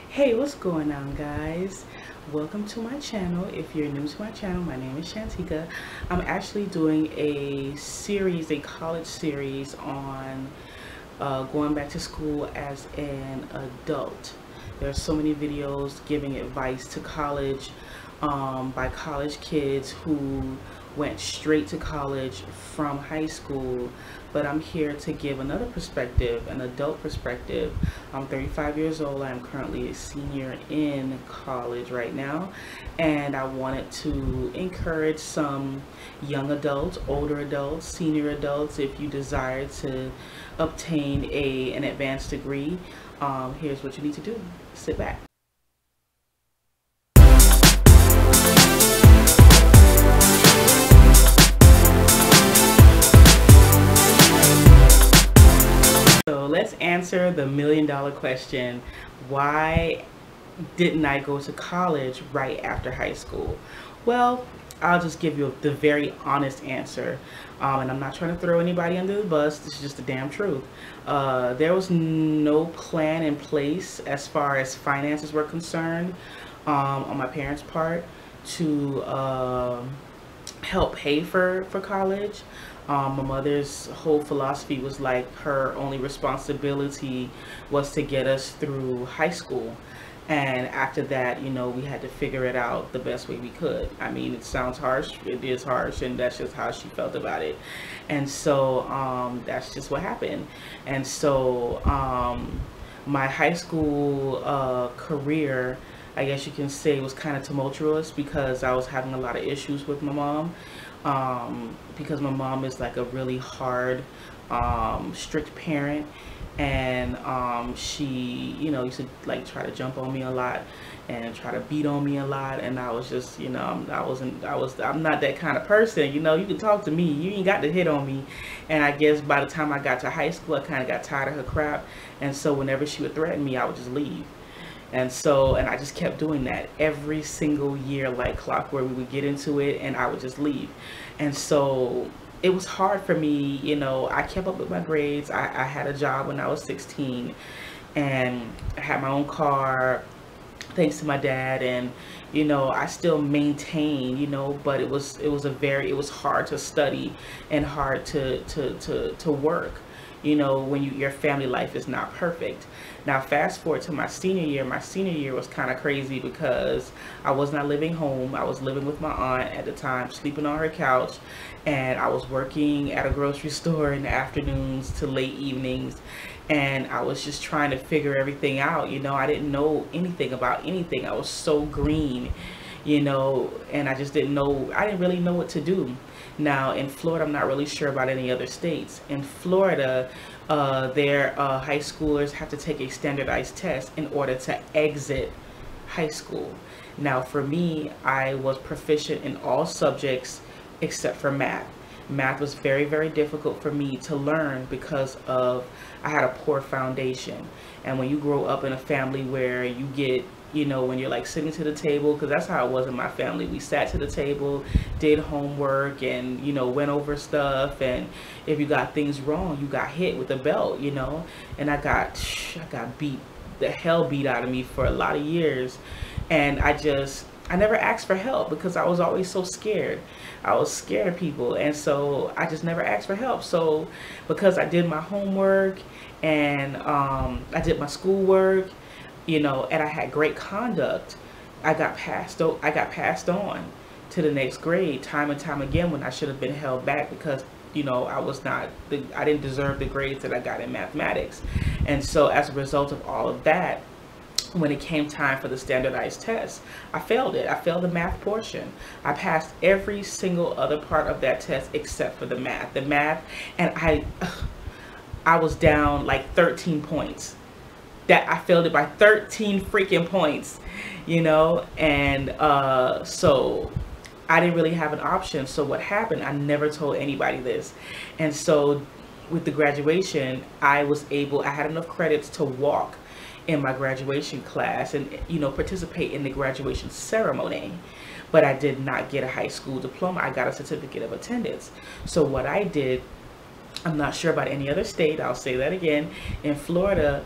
Hey, what's going on, guys? Welcome to my channel. If you're new to my channel, my name is Shantika. I'm actually doing a series, a college series on going back to school as an adult. There are so many videos giving advice to college by college kids who went straight to college from high school, but I'm here to give another perspective, an adult perspective. I'm 35 years old. I'm currently a senior in college right now, and I wanted to encourage some young adults, older adults, senior adults. If you desire to obtain an advanced degree, here's what you need to do. Sit back. So let's answer the million-dollar question. Why didn't I go to college right after high school? Well, I'll just give you the very honest answer. And I'm not trying to throw anybody under the bus. This is just the damn truth. There was no plan in place as far as finances were concerned on my parents' part to help pay for college. My mother's whole philosophy was like her only responsibility was to get us through high school. And after that, you know, we had to figure it out the best way we could. I mean, it sounds harsh, it is harsh, and that's just how she felt about it. And so that's just what happened. And so my high school career, I guess you can say, was kind of tumultuous because I was having a lot of issues with my mom. Because my mom is like a really hard, strict parent, and she, you know, used to like try to jump on me a lot and try to beat on me a lot, and I was just, you know, I'm not that kind of person. You know, you can talk to me, you ain't got to hit on me. And I guess by the time I got to high school, I kind of got tired of her crap, and so whenever she would threaten me, I would just leave. And so, and I just kept doing that every single year like clockwork. We would get into it and I would just leave. And so it was hard for me, you know. I kept up with my grades. I had a job when I was 16, and I had my own car thanks to my dad, and you know, I still maintain, you know, but it was hard to study and hard to work, you know, when your family life is not perfect. Now fast forward to my senior year was kind of crazy because I was not living home. I was living with my aunt at the time, sleeping on her couch, and I was working at a grocery store in the afternoons to late evenings, and I was just trying to figure everything out. You know, I didn't know anything about anything. I was so green, you know, and I just didn't really know what to do. Now in Florida, I'm not really sure about any other states. In Florida, their high schoolers have to take a standardized test in order to exit high school. Now for me, I was proficient in all subjects except for math. Math was very, very difficult for me to learn because I had a poor foundation. And when you grow up in a family where you get, you know, when you're like sitting to the table, because that's how it was in my family. We sat to the table, did homework, and, you know, went over stuff. And if you got things wrong, you got hit with a belt, you know. And I got beat, the hell beat out of me for a lot of years. And I never asked for help because I was always so scared. I was scared of people, and so I just never asked for help. So because I did my homework and I did my schoolwork, you know, and I had great conduct, I got passed on to the next grade time and time again when I should have been held back because, you know, I didn't deserve the grades that I got in mathematics. And so as a result of all of that, when it came time for the standardized test, I failed it. I failed the math portion. I passed every single other part of that test except for the math. And I was down like 13 points. That I failed it by 13 freaking points, you know. And so I didn't really have an option. So what happened, I never told anybody this. And so with the graduation, I had enough credits to walk in my graduation class and, you know, participate in the graduation ceremony, but I did not get a high school diploma. I got a certificate of attendance. So what I did, I'm not sure about any other state, I'll say that again, in Florida,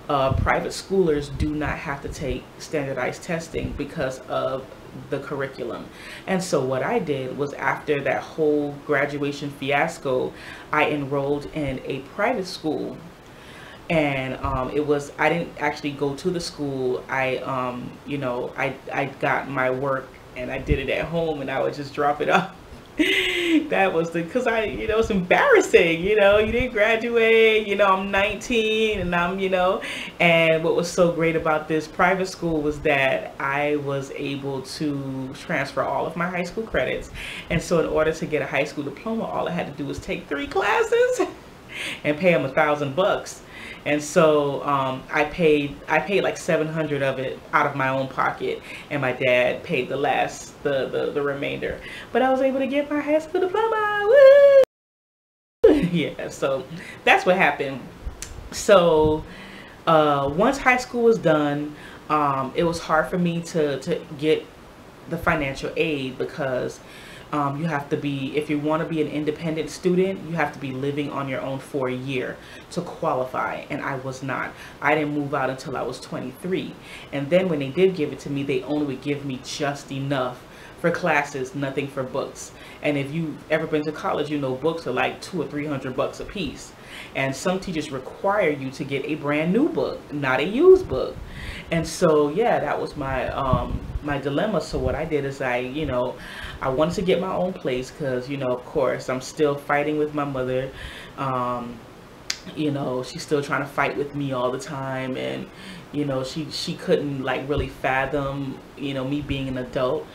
private schoolers do not have to take standardized testing because of the curriculum. And so what I did was, after that whole graduation fiasco, I enrolled in a private school. And it was, I didn't actually go to the school. I got my work and I did it at home, and I would just drop it off. That was because it's embarrassing, you didn't graduate, I'm 19, and and what was so great about this private school was that I was able to transfer all of my high school credits. And so in order to get a high school diploma, all I had to do was take 3 classes and pay them $1,000. And so I paid like 700 of it out of my own pocket, and my dad paid the remainder. But I was able to get my high school diploma. Woo! Yeah, so that's what happened. So once high school was done, it was hard for me to get the financial aid, because you have to be, if you want to be an independent student, you have to be living on your own for a year to qualify. And I was not. I didn't move out until I was 23. And then when they did give it to me, they only would give me just enough for classes, nothing for books. And if you've ever been to college, books are like $200 or $300 a piece. And some teachers require you to get a brand new book, not a used book. And so, yeah, that was my my dilemma. So what I did is I wanted to get my own place, because, of course, I'm still fighting with my mother. She's still trying to fight with me all the time. And, she couldn't like really fathom, me being an adult.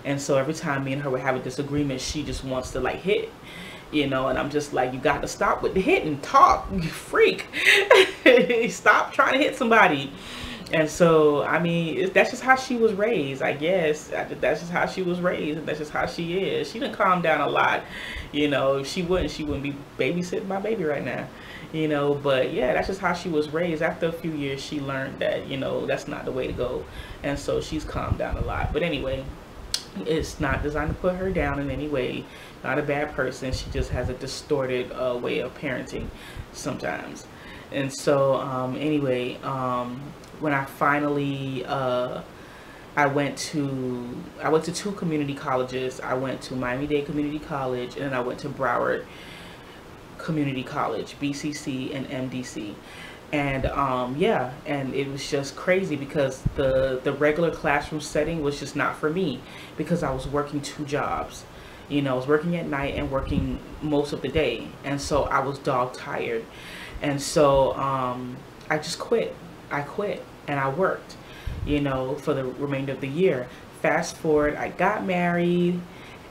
And so every time me and her would have a disagreement, she just wants to like hit. And I'm just like, you got to stop with the hit and talk, you freak. Stop trying to hit somebody. And so, I mean, that's just how she was raised, I guess. That's just how she was raised, and that's just how she is. She done calmed down a lot. If she wouldn't be babysitting my baby right now. But yeah, that's just how she was raised. After a few years, she learned that, that's not the way to go. And so she's calmed down a lot. But anyway, it's not designed to put her down in any way. Not a bad person. She just has a distorted way of parenting sometimes. And so anyway, when I finally I went to 2 community colleges. I went to Miami-Dade Community College, and then I went to Broward Community College, BCC and MDC. And yeah, and it was just crazy, because the regular classroom setting was just not for me, because I was working 2 jobs. I was working at night and working most of the day, and so I was dog tired. And so I just quit. I quit, and I worked, for the remainder of the year. Fast forward, I got married.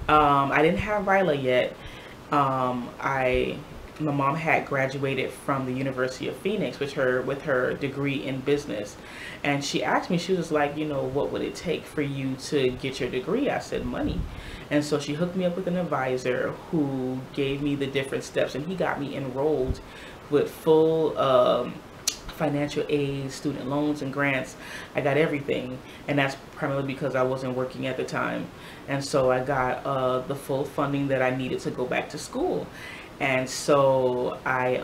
I didn't have Viola yet. My mom had graduated from the University of Phoenix with her degree in business. And she asked me, she was like, what would it take for you to get your degree? I said, money. And so she hooked me up with an advisor who gave me the different steps, and he got me enrolled with full financial aid, student loans and grants. I got everything, and that's primarily because I wasn't working at the time. And so I got the full funding that I needed to go back to school. And so I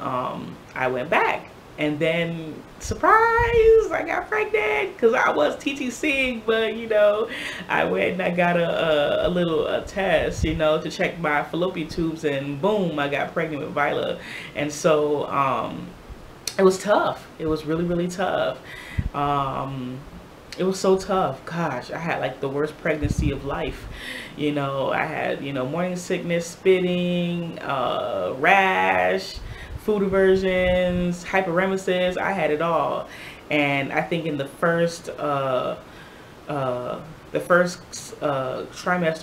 went back, and then surprise, I got pregnant, because I was TTCing, but I went and I got a little test, to check my fallopian tubes, and boom, I got pregnant with Viola. And so it was tough. It was really, really tough. It was so tough. Gosh, I had like the worst pregnancy of life. I had, morning sickness, spitting, rash, food aversions, hyperemesis. I had it all. And I think in the first trimester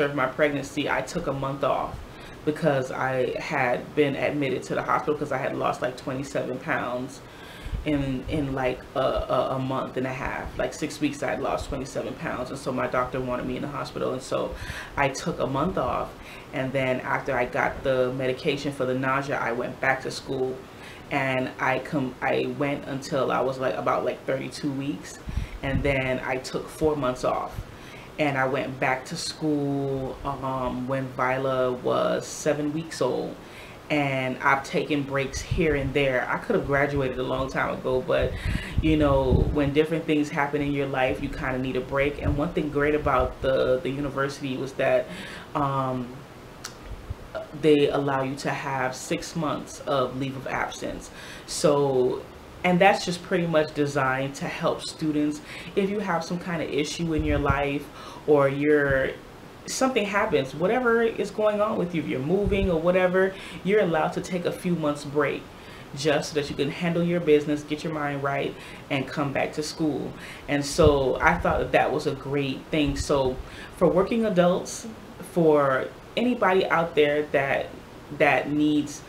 of my pregnancy, I took a month off, because I had been admitted to the hospital because I had lost like 27 pounds in like a month and a half. Like 6 weeks I had lost 27 pounds, and so my doctor wanted me in the hospital, and so I took a month off. And then after I got the medication for the nausea, I went back to school, and I went until I was like about like 32 weeks, and then I took 4 months off. And I went back to school when Viola was 7 weeks old. and I've taken breaks here and there. I could have graduated a long time ago, but you know, when different things happen in your life, you kind of need a break. And one thing great about the university was that um, they allow you to have 6 months of leave of absence. So, and that's just pretty much designed to help students if you have some kind of issue in your life, or you're something happens, whatever is going on with you, if you're moving or whatever, you're allowed to take a few months break just so that you can handle your business, get your mind right, and come back to school. And so I thought that that was a great thing. So for working adults, for anybody out there that needs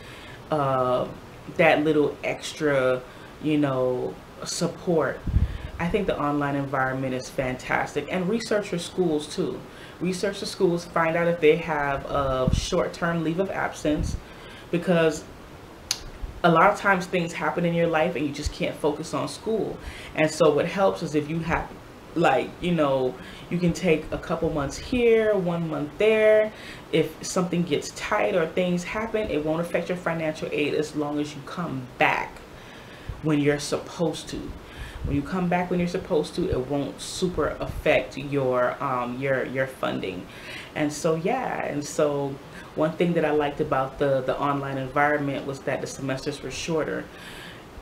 that little extra, you know, support, I think the online environment is fantastic. And research your schools too. Research the schools, find out if they have a short-term leave of absence, because a lot of times things happen in your life and you just can't focus on school. And so what helps is if you have, like, you know, you can take a couple months here, 1 month there. If something gets tight or things happen, it won't affect your financial aid as long as you come back when you're supposed to. When you come back when you're supposed to, it won't super affect your funding. And so yeah, and so one thing that I liked about the online environment was that the semesters were shorter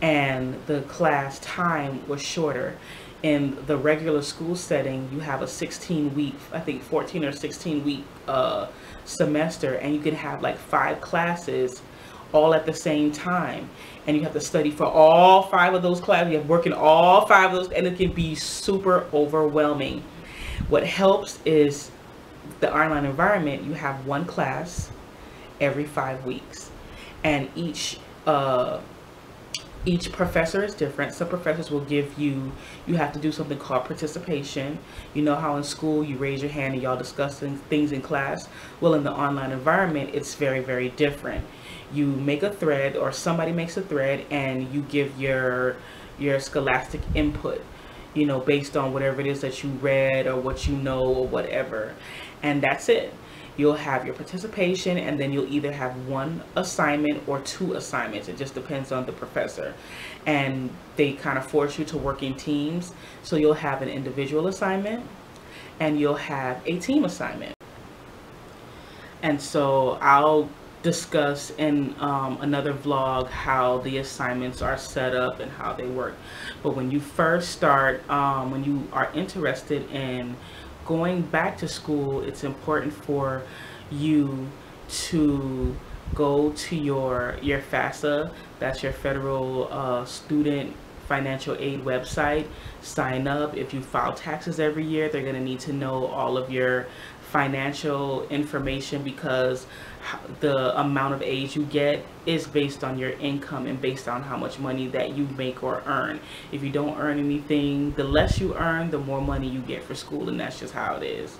and the class time was shorter. In the regular school setting, you have a 16-week, I think 14 or 16-week semester, and you can have like 5 classes all at the same time, and you have to study for all 5 of those classes. You have to work in all 5 of those, and it can be super overwhelming. What helps is the online environment. You have 1 class every 5 weeks, and each professor is different. Some professors will give you, you have to do something called participation. You know how in school you raise your hand and y'all discussing things in class? Well, in the online environment, it's very, very different. You make a thread, or somebody makes a thread, and you give your scholastic input, you know, based on whatever it is that you read or what you know or whatever. And that's it. You'll have your participation, and then you'll either have 1 assignment or 2 assignments. It just depends on the professor. And they kind of force you to work in teams. So you'll have an individual assignment and you'll have a team assignment. And so I'll discuss in another vlog how the assignments are set up and how they work. But when you first start, when you are interested in going back to school, it's important for you to go to your FAFSA, that's your federal student financial aid website, sign up. If you file taxes every year, they're going to need to know all of your financial information, because the amount of aid you get is based on your income and based on how much money that you make or earn. If you don't earn anything, the less you earn, the more money you get for school, and that's just how it is.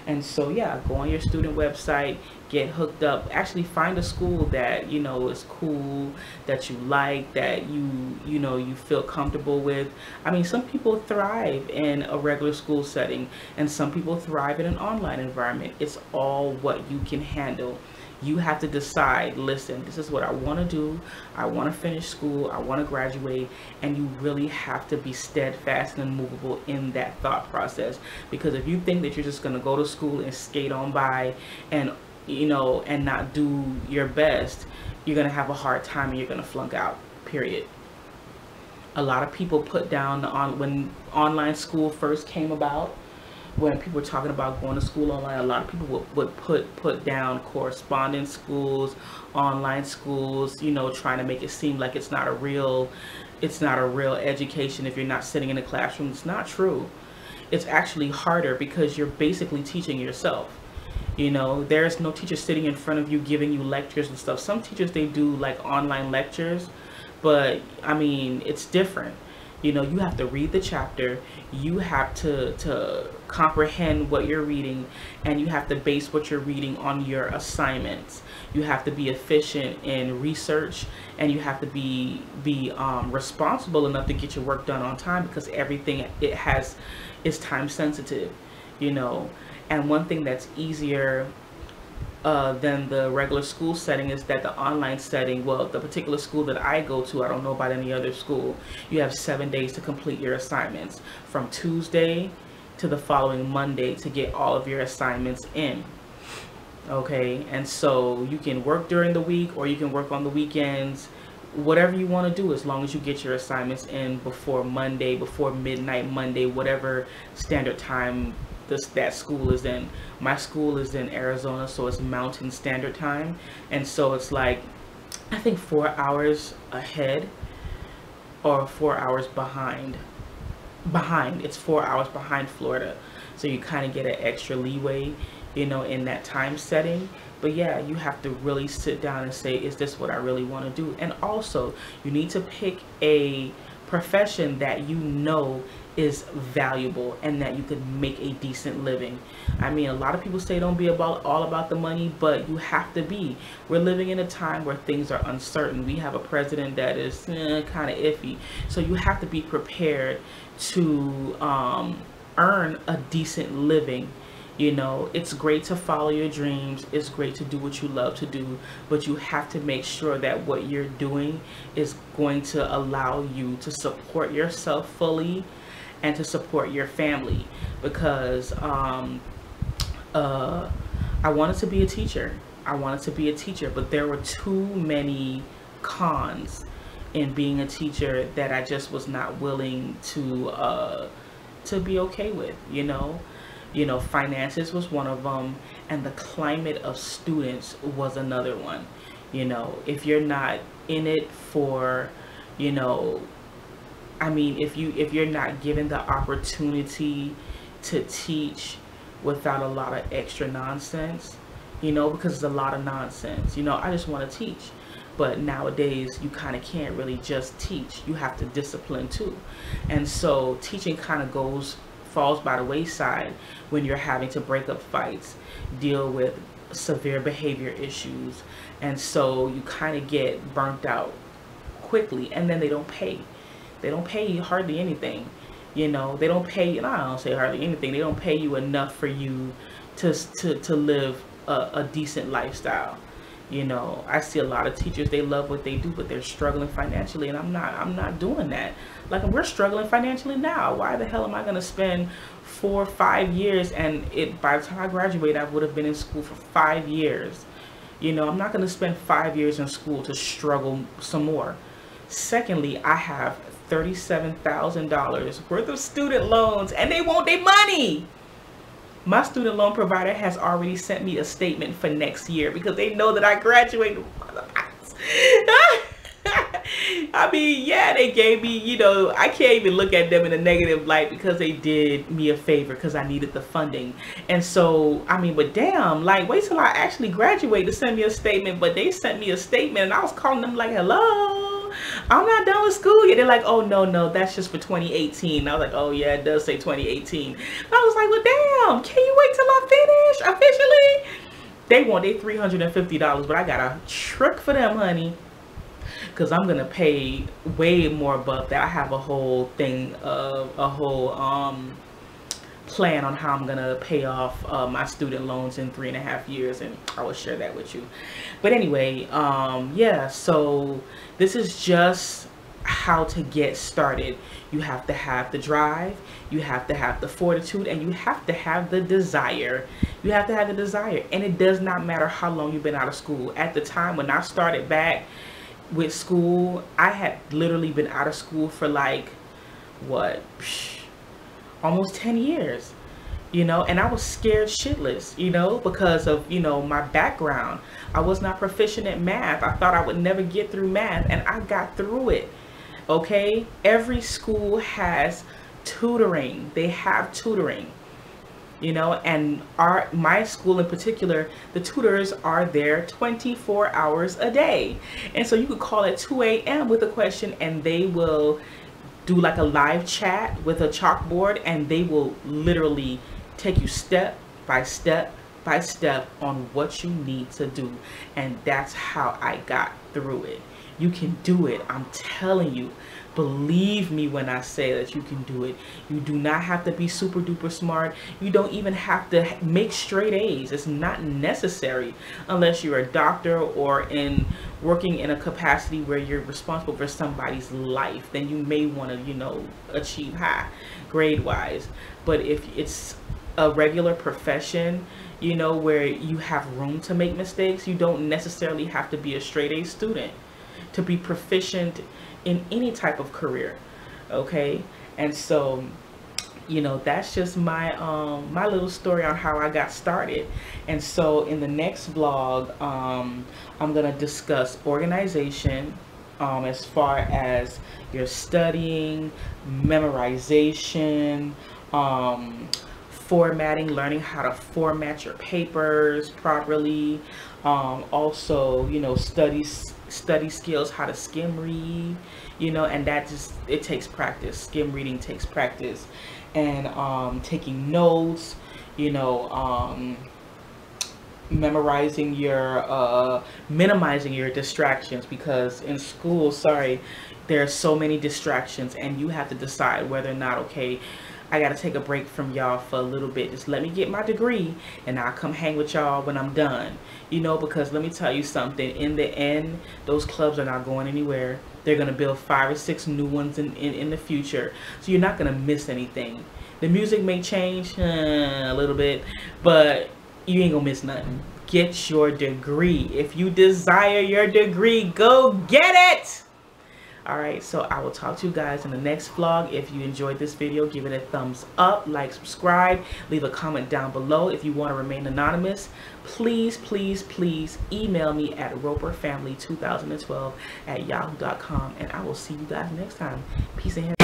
And so yeah, go on your student website, get hooked up, actually find a school that you know is cool, that you like, that you know you feel comfortable with. I mean, some people thrive in a regular school setting and some people thrive in an online environment. It's all what you can handle. You have to decide, listen, this is what I want to do. I want to finish school. I want to graduate. And you really have to be steadfast and immovable in that thought process. Because if you think that you're just going to go to school and skate on by and, you know, and not do your best, you're going to have a hard time and you're going to flunk out, period. A lot of people put down when online school first came about, when people were talking about going to school online, a lot of people would put down correspondence schools, online schools, you know, trying to make it seem like it's not a real education if you're not sitting in a classroom. It's not true. It's actually harder because you're basically teaching yourself. You know, there's no teacher sitting in front of you giving you lectures and stuff. Some teachers, they do like online lectures, but I mean, it's different. You know, you have to read the chapter, you have to comprehend what you're reading, and you have to base what you're reading on your assignments. You have to be efficient in research, and you have to be responsible enough to get your work done on time, because everything is time sensitive, you know. And one thing that's easier than the regular school setting is that the online setting, well, the particular school that I go to, I don't know about any other school, you have 7 days to complete your assignments from Tuesday to the following Monday to get all of your assignments in. Okay, and so you can work during the week or you can work on the weekends, whatever you want to do, as long as you get your assignments in before Monday, before midnight Monday, whatever standard time that school is in. My school is in Arizona, so it's Mountain Standard Time, and so it's like, I think 4 hours ahead or 4 hours behind. It's 4 hours behind Florida, so you kind of get an extra leeway, you know, in that time setting. But yeah, you have to really sit down and say, is this what I really want to do? And also, you need to pick a profession that you know is valuable and that you could make a decent living. I mean, a lot of people say don't be all about the money, but you have to be. We're living in a time where things are uncertain. We have a president that is kind of iffy, so you have to be prepared to earn a decent living. You know, it's great to follow your dreams, it's great to do what you love to do, but you have to make sure that what you're doing is going to allow you to support yourself fully and to support your family. Because I wanted to be a teacher. But there were too many cons in being a teacher that I just was not willing to be okay with, you know. You know, finances was one of them, and the climate of students was another one. You know, if you're not in it for, you know, I mean, if you're not given the opportunity to teach without a lot of extra nonsense, you know, because it's a lot of nonsense. You know, I just want to teach. But nowadays, you kind of can't really just teach. You have to discipline too. And so teaching kind of falls by the wayside when you're having to break up fights, deal with severe behavior issues, and so you kind of get burnt out quickly. And then they don't pay you hardly anything, you know. They don't pay you, no, I don't say hardly anything, they don't pay you enough for you to live a decent lifestyle. You know, I see a lot of teachers, they love what they do, but they're struggling financially, and I'm not doing that. Like, we're struggling financially now. Why the hell am I going to spend 4 or 5 years, and by the time I graduate, I would have been in school for 5 years. You know, I'm not going to spend 5 years in school to struggle some more. Secondly, I have $37,000 worth of student loans, and they want their money. My student loan provider has already sent me a statement for next year because they know that I graduated. I mean, yeah, they gave me, you know, I can't even look at them in a negative light because they did me a favor because I needed the funding. And so, I mean, but damn, like, wait till I actually graduate to send me a statement. But they sent me a statement, and I was calling them like, hello, I'm not done with school yet. They're like, oh, no, that's just for 2018. And I was like, oh, yeah, it does say 2018. And I was like, well, damn, can you wait till I finish officially? They want their $350, but I got a trick for them, honey. Because I'm going to pay way more above that. I have a whole thing, a whole plan on how I'm going to pay off my student loans in 3.5 years. And I will share that with you. But anyway, yeah, so this is just how to get started. You have to have the drive, you have to have the fortitude, and you have to have the desire. You have to have the desire. And it does not matter how long you've been out of school. At the time when I started back with school, I had literally been out of school for like, what, almost 10 years, you know, and I was scared shitless, you know, because of, you know, my background. I was not proficient at math. I thought I would never get through math, and I got through it. Okay, every school has tutoring. They have tutoring, you know, and my school in particular, the tutors are there 24 hours a day. And so you could call at 2 a.m. with a question, and they will do like a live chat with a chalkboard, and they will literally take you step by step by step on what you need to do. And that's how I got through it. You can do it. I'm telling you. Believe me when I say that you can do it. You do not have to be super duper smart. You don't even have to make straight A's. It's not necessary unless you're a doctor or working in a capacity where you're responsible for somebody's life. Then you may want to, you know, achieve high grade wise. But if it's a regular profession, you know, where you have room to make mistakes, you don't necessarily have to be a straight A student to be proficient in any type of career. Okay, and so, you know, that's just my my little story on how I got started. And so in the next vlog, I'm gonna discuss organization, as far as your studying, memorization, formatting, learning how to format your papers properly, also, you know, study skills, how to skim read, you know, and that just, it takes practice. Skim reading takes practice. And taking notes, you know, memorizing your minimizing your distractions, because in school, sorry, there are so many distractions, and you have to decide whether or not, okay, I gotta take a break from y'all for a little bit. Just let me get my degree and I'll come hang with y'all when I'm done. You know, because let me tell you something, in the end, those clubs are not going anywhere. They're gonna build 5 or 6 new ones in the future. So you're not gonna miss anything. The music may change a little bit, but you ain't gonna miss nothing. Get your degree. If you desire your degree, go get it! Alright, so I will talk to you guys in the next vlog. If you enjoyed this video, give it a thumbs up, like, subscribe, leave a comment down below. If you want to remain anonymous, please, please, please email me at roperfamily2012@yahoo.com, and I will see you guys next time. Peace and hair.